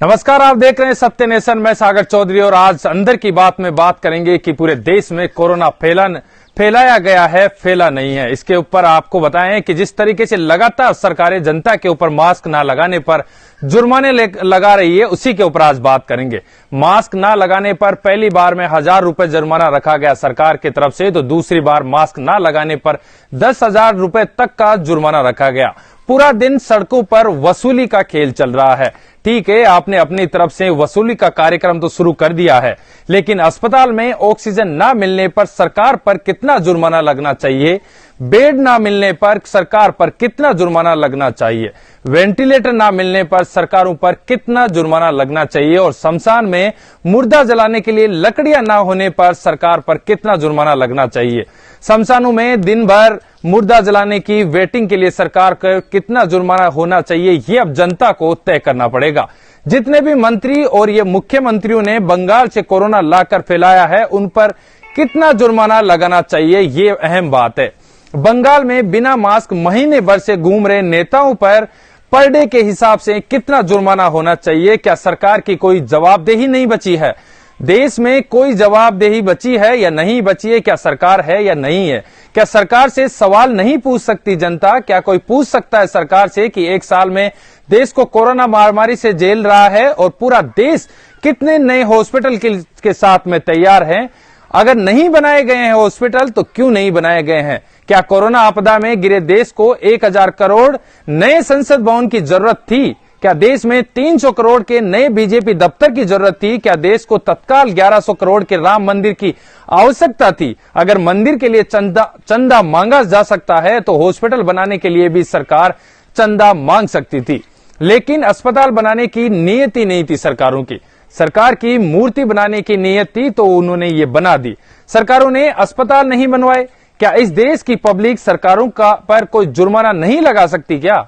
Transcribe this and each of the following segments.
नमस्कार, आप देख रहे हैं सत्य नेशन। मैं सागर चौधरी और आज अंदर की बात में बात करेंगे कि पूरे देश में कोरोना फैलाया गया है, फैला नहीं है। इसके ऊपर आपको बताएं कि जिस तरीके से लगातार सरकारें जनता के ऊपर मास्क ना लगाने पर जुर्माने लगा रही है, उसी के ऊपर आज बात करेंगे। मास्क ना लगाने पर पहली बार में 1000 रुपए जुर्माना रखा गया सरकार की तरफ से, तो दूसरी बार मास्क ना लगाने पर 10,000 रुपए तक का जुर्माना रखा गया। पूरा दिन सड़कों पर वसूली का खेल चल रहा है। ठीक है, आपने अपनी तरफ से वसूली का कार्यक्रम तो शुरू कर दिया है, लेकिन अस्पताल में ऑक्सीजन ना मिलने पर सरकार पर कितना जुर्माना लगना चाहिए, बेड ना मिलने पर सरकार पर कितना जुर्माना लगना चाहिए, वेंटिलेटर ना मिलने पर सरकारों पर कितना जुर्माना लगना चाहिए, और शमशान में मुर्दा जलाने के लिए लकड़ियां ना होने पर सरकार पर कितना जुर्माना लगना चाहिए, शमशानों में दिन भर मुर्दा जलाने की वेटिंग के लिए सरकार को कितना जुर्माना होना चाहिए, ये अब जनता को तय करना पड़ेगा। जितने भी मंत्री और ये मुख्यमंत्रियों ने बंगाल से कोरोना लाकर फैलाया है, उन पर कितना जुर्माना लगाना चाहिए, ये अहम बात है। बंगाल में बिना मास्क महीने भर से घूम रहे नेताओं पर डे के हिसाब से कितना जुर्माना होना चाहिए? क्या सरकार की कोई जवाबदेही नहीं बची है? देश में कोई जवाबदेही बची है या नहीं बची है? क्या सरकार है या नहीं है? क्या सरकार से सवाल नहीं पूछ सकती जनता? क्या कोई पूछ सकता है सरकार से कि एक साल में देश को कोरोना महामारी से झेल रहा है और पूरा देश कितने नए हॉस्पिटल के साथ में तैयार है? अगर नहीं बनाए गए हैं हॉस्पिटल तो क्यों नहीं बनाए गए हैं? क्या कोरोना आपदा में गिरे देश को 1000 करोड़ नए संसद भवन की जरूरत थी? क्या देश में 300 करोड़ के नए बीजेपी दफ्तर की जरूरत थी? क्या देश को तत्काल 1100 करोड़ के राम मंदिर की आवश्यकता थी? अगर मंदिर के लिए चंदा मांगा जा सकता है तो हॉस्पिटल बनाने के लिए भी सरकार चंदा मांग सकती थी, लेकिन अस्पताल बनाने की नीयत ही नहीं थी सरकारों की। सरकार की मूर्ति बनाने की नीयत थी तो उन्होंने ये बना दी। सरकारों ने अस्पताल नहीं बनवाए। क्या इस देश की पब्लिक सरकारों पर कोई जुर्माना नहीं लगा सकती? क्या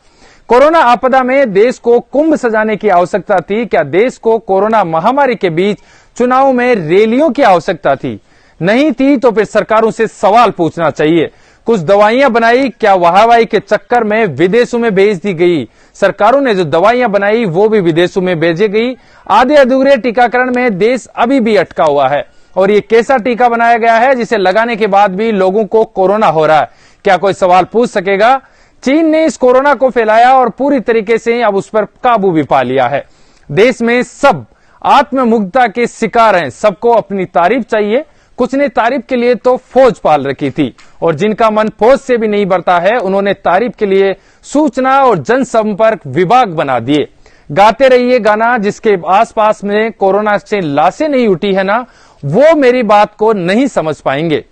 कोरोना आपदा में देश को कुंभ सजाने की आवश्यकता थी? क्या देश को कोरोना महामारी के बीच चुनाव में रैलियों की आवश्यकता थी? नहीं थी तो फिर सरकारों से सवाल पूछना चाहिए। कुछ दवाइयां बनाई, क्या वाहवाही के चक्कर में विदेशों में भेज दी गई? सरकारों ने जो दवाइयां बनाई वो भी विदेशों में भेजी गई। आधे अधूरे टीकाकरण में देश अभी भी अटका हुआ है, और ये कैसा टीका बनाया गया है जिसे लगाने के बाद भी लोगों को कोरोना हो रहा है? क्या कोई सवाल पूछ सकेगा? चीन ने इस कोरोना को फैलाया और पूरी तरीके से अब उस पर काबू भी पा लिया है। देश में सब आत्ममुग्धता के शिकार हैं, सबको अपनी तारीफ चाहिए। कुछ ने तारीफ के लिए तो फौज पाल रखी थी, और जिनका मन फौज से भी नहीं बढ़ता है उन्होंने तारीफ के लिए सूचना और जनसंपर्क विभाग बना दिए। गाते रहिए गाना, जिसके आसपास में कोरोना से लाशें नहीं उठी है ना, वो मेरी बात को नहीं समझ पाएंगे।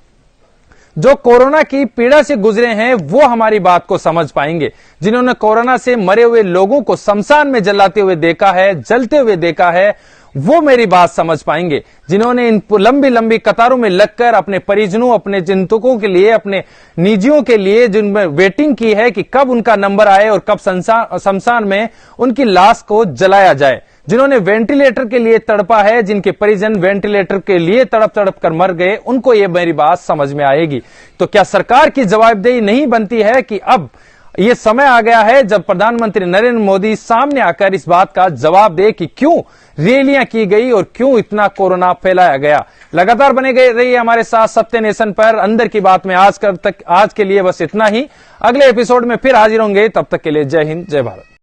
जो कोरोना की पीड़ा से गुजरे हैं वो हमारी बात को समझ पाएंगे। जिन्होंने कोरोना से मरे हुए लोगों को शमशान में जलाते हुए देखा है, जलते हुए देखा है, वो मेरी बात समझ पाएंगे। जिन्होंने इन लंबी लंबी कतारों में लगकर अपने परिजनों, अपने चिंतकों के लिए, अपने निजियों के लिए जिनमें वेटिंग की है कि कब उनका नंबर आए और कब शमशान में उनकी लाश को जलाया जाए। जिन्होंने वेंटिलेटर के लिए तड़पा है, जिनके परिजन वेंटिलेटर के लिए तड़प तड़प कर मर गए, उनको ये मेरी बात समझ में आएगी। तो क्या सरकार की जवाबदेही नहीं बनती है कि अब ये समय आ गया है जब प्रधानमंत्री नरेंद्र मोदी सामने आकर इस बात का जवाब दे कि क्यों रैलियां की गई और क्यों इतना कोरोना फैलाया गया? लगातार बने गए रहिए हमारे साथ सत्य नेशन पर। अंदर की बात में आज के लिए बस इतना ही। अगले एपिसोड में फिर हाजिर होंगे, तब तक के लिए जय हिंद, जय भारत।